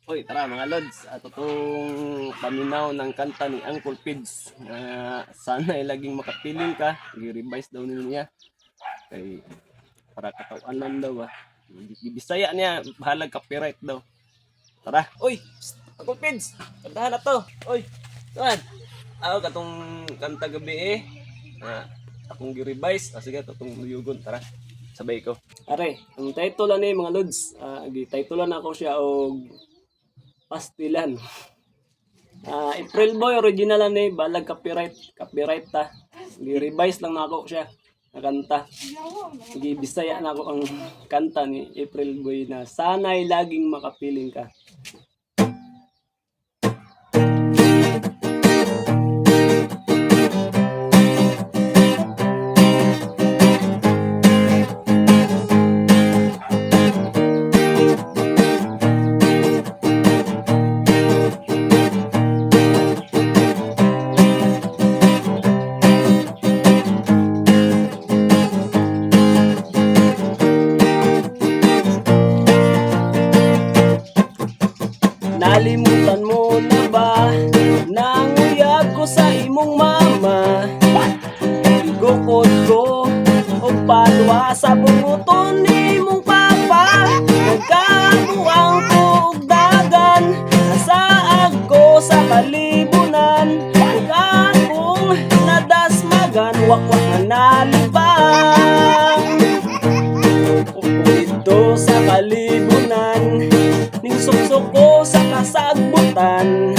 Hoy, tara mga lods, ato tong paminaw ng kanta ni Uncle Pids na sana ay laging makapiling ka, i-revise daw niya. Kay para katawanan daw Bisaya niya, bahalag copyright daw. Tara, oy, Uncle Pids, kantahan na to. Oy, tuwan. Ako katong kanta gabi akong gi-revise. Sige, atong luyugon, tara. Sabay ko. Are, ang title ni mga lods, gi-titulan ako siya og Pastilan. April Boy original ni balag copyright ta. Gi-revise lang nako siya na kanta. Gi-Bisaya na ako ang kanta ni April Boy na sana'y laging makapiling ka. Nalimutan mo na ba nanguyab ko sa imong mama? Igukod ko o palwa sa bunguton ni mong papa. Nagkabuang ko og dagan, nasaag ko sa kalibunan. Ug akong nadasmagan, wakwak na nalibang. Ug dito sa kalibunan, ning suksok ko sa kasagbutan.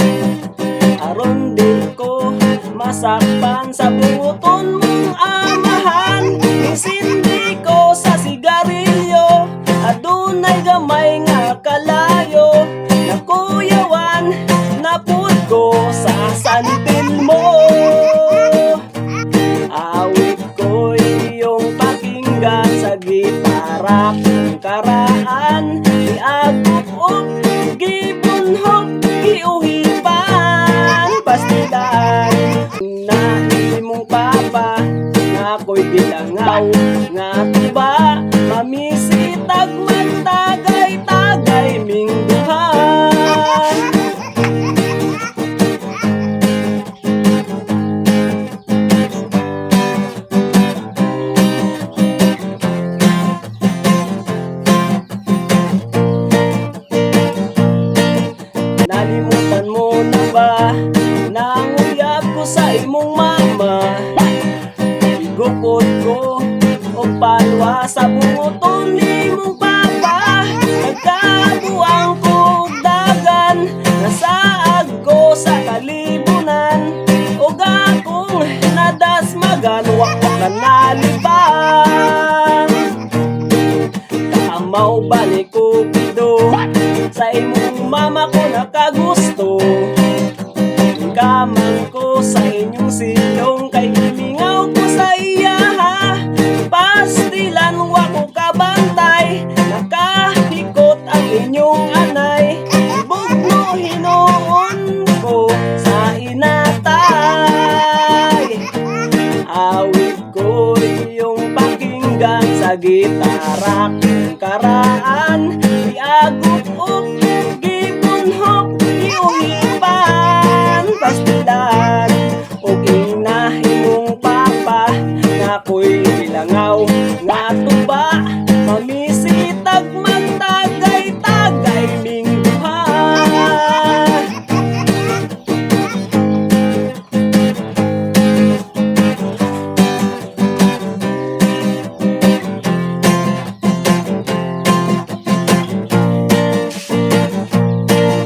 Aron di ko masakpan sa bunguton mong amahan. Isindi ko sa sigarilyo, adunay gamay nga kalayo. Nakuyawan, napud ko sa santil mo. Awit ko iyong pakinggan sa gitara kung karaan. Iagok og gibunhok, giuhipan, pastilan na imong papa nga ako'y gilangaw nga tuba. Mamisitag magtagay-tagay ming duhan. Nalimutan mo na ba nanguyab ko sa imong mama? Igukod ko o palwa sa bunguton ni mong papa. Nagkabuang ko og dagan, nasaag ko sa kalibunan. Ug akong nadasmagan, wakwak na nalibang. Kaamaw balik ko pido sa imong mama ko nakagusto. Kamang ko sa inyong silong, kay himingaw ko sa iya ha. Pastilan wa ko kabantay, nakahikot ang inyong anay. Bugno hinoon ko sa inatay. Awit ko iyong pakinggan sa gitara kung karaan. Iagok og gibunhok, giuhipan, pastilan og ina imong papa nga ako'y ilangaw nga tuba. Mamisitag magtagay-tagay ming duha.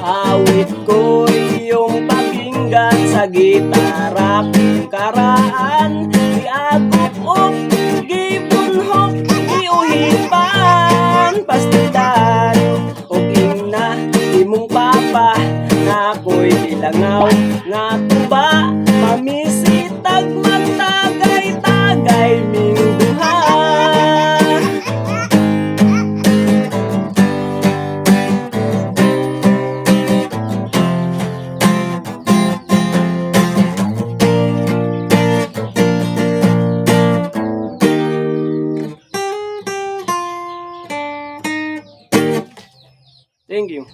Awit ko iyong pakinggan sa gitara kung karaan. Iagok og gibunhok, giuhipan, pastilan og ina imong papa nga ako'y ilangaw nga tuba. Mamisitag magtagay-tagay ming duha. Thank you.